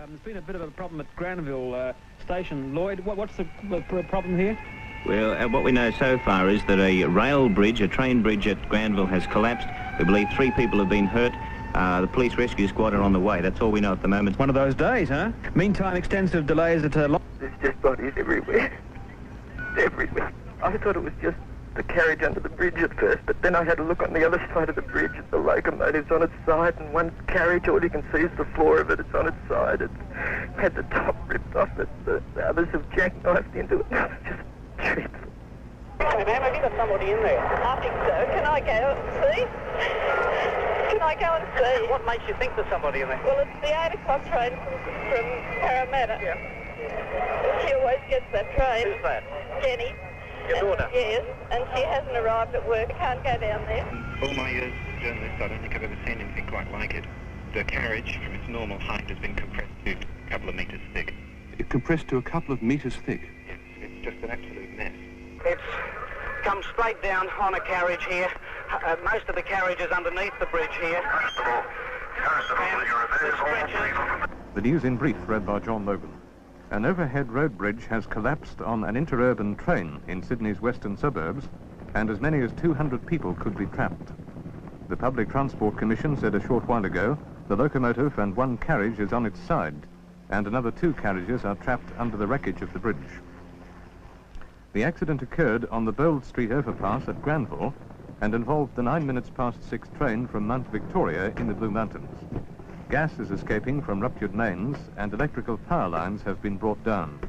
There's been a bit of a problem at Granville station. Lloyd, what's the problem here? Well, what we know so far is that a rail bridge, a train bridge at Granville has collapsed. We believe 3 people have been hurt. The police rescue squad are on the way. That's all we know at the moment. One of those days, huh? Meantime, extensive delays at... There's just bodies everywhere. Everywhere. I thought it was just the carriage under the bridge at first, but then I had a look on the other side of the bridge at the locomotive's on its side, and one carriage, all you can see is the floor of it. It's on its side. It's had the top ripped off. The others have jackknifed into it. It's just dreadful. Hey, ma'am, have you got somebody in there? I think so. Can I go and see? Can I go and see? What makes you think there's somebody in there? Well, it's the 8 o'clock train from Parramatta. Yeah. She always gets that train. Who's that? Jenny. Your daughter? Yes, and she hasn't arrived at work. I can't go down there. All my years as a journalist, I don't think I've ever seen anything quite like it. The carriage, from its normal height, has been compressed to a couple of metres thick. It compressed to a couple of metres thick? Yes, it's just an absolute mess. It's come straight down on a carriage here. Most of the carriage is underneath the bridge here. The news in brief, read by John Logan. An overhead road bridge has collapsed on an interurban train in Sydney's western suburbs, and as many as 200 people could be trapped. The Public Transport Commission said a short while ago the locomotive and 1 carriage is on its side, and another 2 carriages are trapped under the wreckage of the bridge. The accident occurred on the Bold Street overpass at Granville and involved the 6:09 train from Mount Victoria in the Blue Mountains. Gas is escaping from ruptured mains and electrical power lines have been brought down.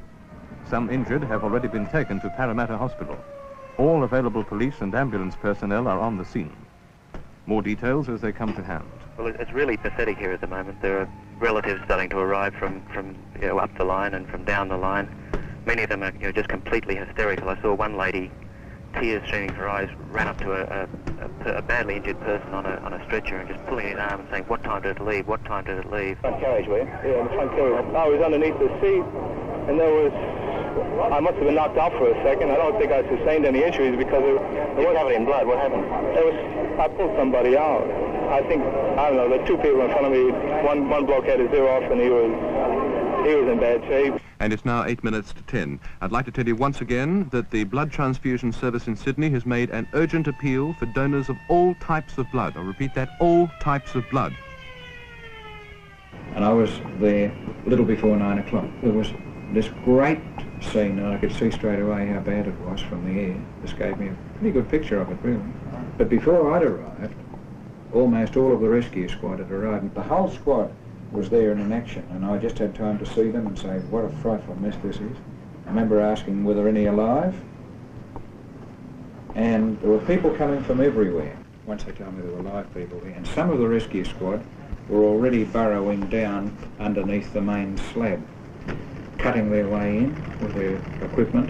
Some injured have already been taken to Parramatta Hospital. All available police and ambulance personnel are on the scene. More details as they come to hand. Well, it's really pathetic here at the moment. There are relatives starting to arrive from up the line and from down the line. Many of them are just completely hysterical. I saw one lady, tears streaming from her eyes, ran up to a badly injured person on a stretcher and just pulling his arm and saying, "What time did it leave? What time did it leave?" Front carriage, were you? Yeah, the front carriage. I was underneath the seat, and I must have been knocked out for a second. I don't think I sustained any injuries because it wasn't covered in blood. What happened? I pulled somebody out. I don't know, the 2 people in front of me, one bloke had his ear off and he was in bad shape. And it's now 8 minutes to 10. I'd like to tell you once again that the Blood Transfusion Service in Sydney has made an urgent appeal for donors of all types of blood. I'll repeat that, all types of blood. And I was there a little before 9 o'clock. There was this great scene, and I could see straight away how bad it was from the air. This gave me a pretty good picture of it, really. But before I'd arrived, almost all of the rescue squad had arrived. The whole squad was there and in action, and I just had time to see them and say, what a frightful mess this is. I remember asking, were there any alive? And there were people coming from everywhere. Once they told me there were live people there, and some of the rescue squad were already burrowing down underneath the main slab, cutting their way in with their equipment.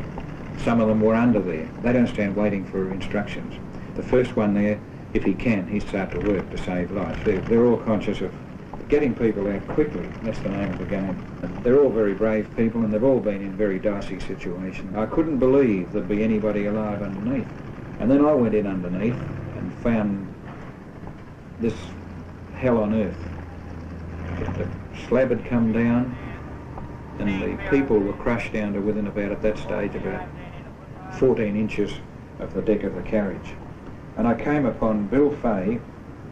Some of them were under there. They don't stand waiting for instructions. The first one there, if he can, he'd start to work to save lives. They're all conscious of getting people out quickly. That's the name of the game. They're all very brave people, and they've all been in very dicey situations. I couldn't believe there'd be anybody alive underneath. And then I went in underneath and found this hell on earth. The slab had come down, and the people were crushed down to within about, at that stage, about 14 inches of the deck of the carriage. And I came upon Bill Fay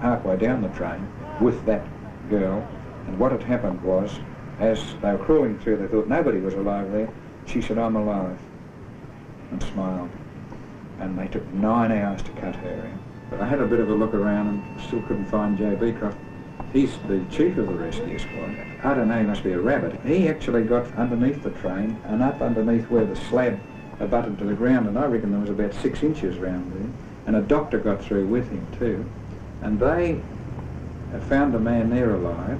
halfway down the train with that girl, and what had happened was, as they were crawling through, they thought nobody was alive there. She said, "I'm alive," and smiled. And they took 9 hours to cut her in. But I had a bit of a look around and still couldn't find Joe Beecroft. He's the chief of the rescue squad. I don't know, he must be a rabbit. He actually got underneath the train and up underneath where the slab abutted to the ground, and I reckon there was about 6 inches round there. And a doctor got through with him too. And they found a man there alive,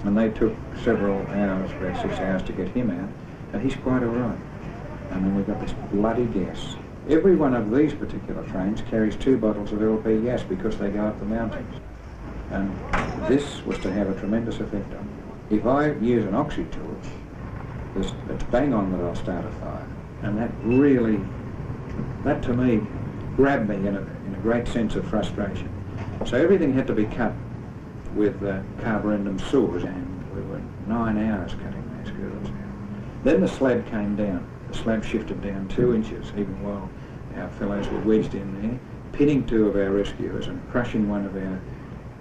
and they took several hours, about 6 hours, to get him out, and he's quite all right. And then we've got this bloody gas. Every one of these particular trains carries 2 bottles of LP gas because they go up the mountains. And this was to have a tremendous effect on me. If I use an oxy torch, it's bang on that I'll start a fire. And that really, that to me, grabbed me in a great sense of frustration. So everything had to be cut with carborundum saws, and we were 9 hours cutting these girls out. Then the slab came down. The slab shifted down 2 inches, even while our fellows were wedged in there, pitting 2 of our rescuers and crushing one of our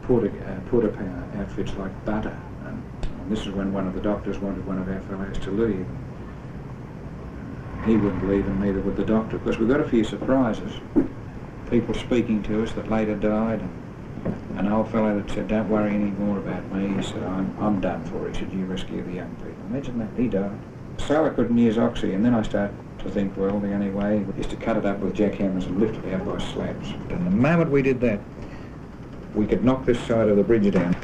porta-power outfits like butter. And this is when one of the doctors wanted one of our fellows to leave. He wouldn't leave, and neither would the doctor, because we got a few surprises. People speaking to us that later died, and an old fellow that said, "Don't worry any more about me." He said, I'm done for. He said, "You rescue the young people." Imagine that, he died. So I couldn't use oxy, and then I started to think, well, the only way is to cut it up with jackhammers and lift it out by slabs. And the moment we did that, we could knock this side of the bridge down.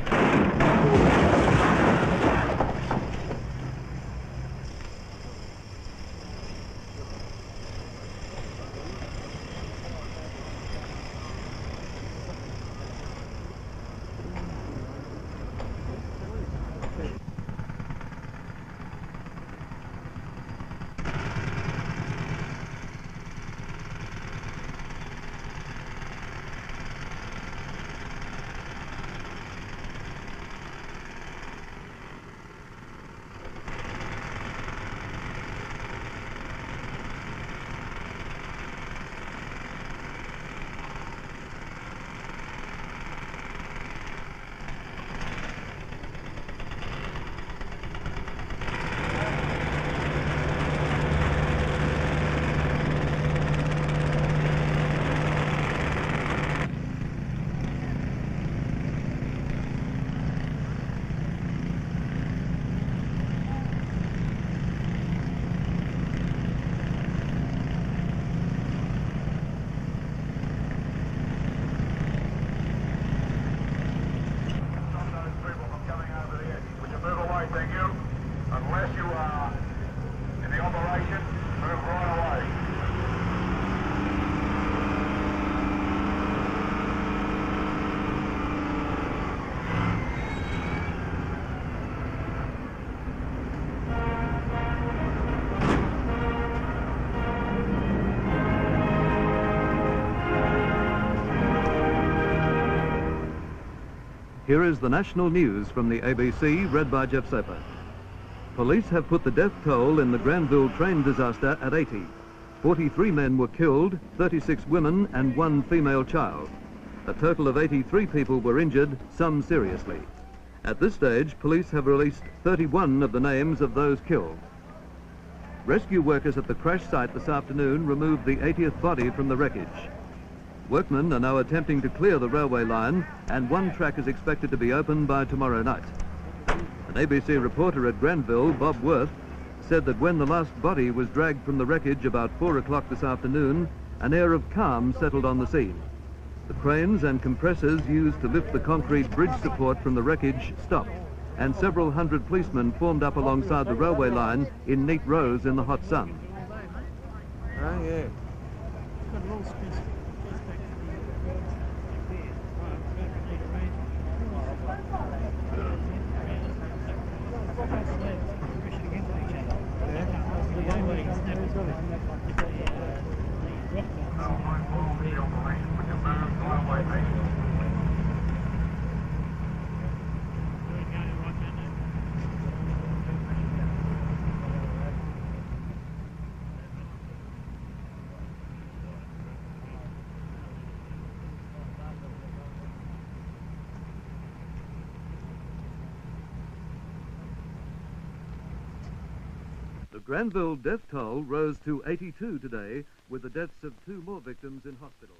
Here is the national news from the ABC, read by Jeff Soper. Police have put the death toll in the Granville train disaster at 80. 43 men were killed, 36 women and 1 female child. A total of 83 people were injured, some seriously. At this stage, police have released 31 of the names of those killed. Rescue workers at the crash site this afternoon removed the 80th body from the wreckage. Workmen are now attempting to clear the railway line, and 1 track is expected to be open by tomorrow night. An ABC reporter at Granville, Bob Worth, said that when the last body was dragged from the wreckage about 4 o'clock this afternoon, an air of calm settled on the scene. The cranes and compressors used to lift the concrete bridge support from the wreckage stopped, and several hundred policemen formed up alongside the railway line in neat rows in the hot sun. Oh, yeah. The Granville death toll rose to 82 today, with the deaths of 2 more victims in hospital.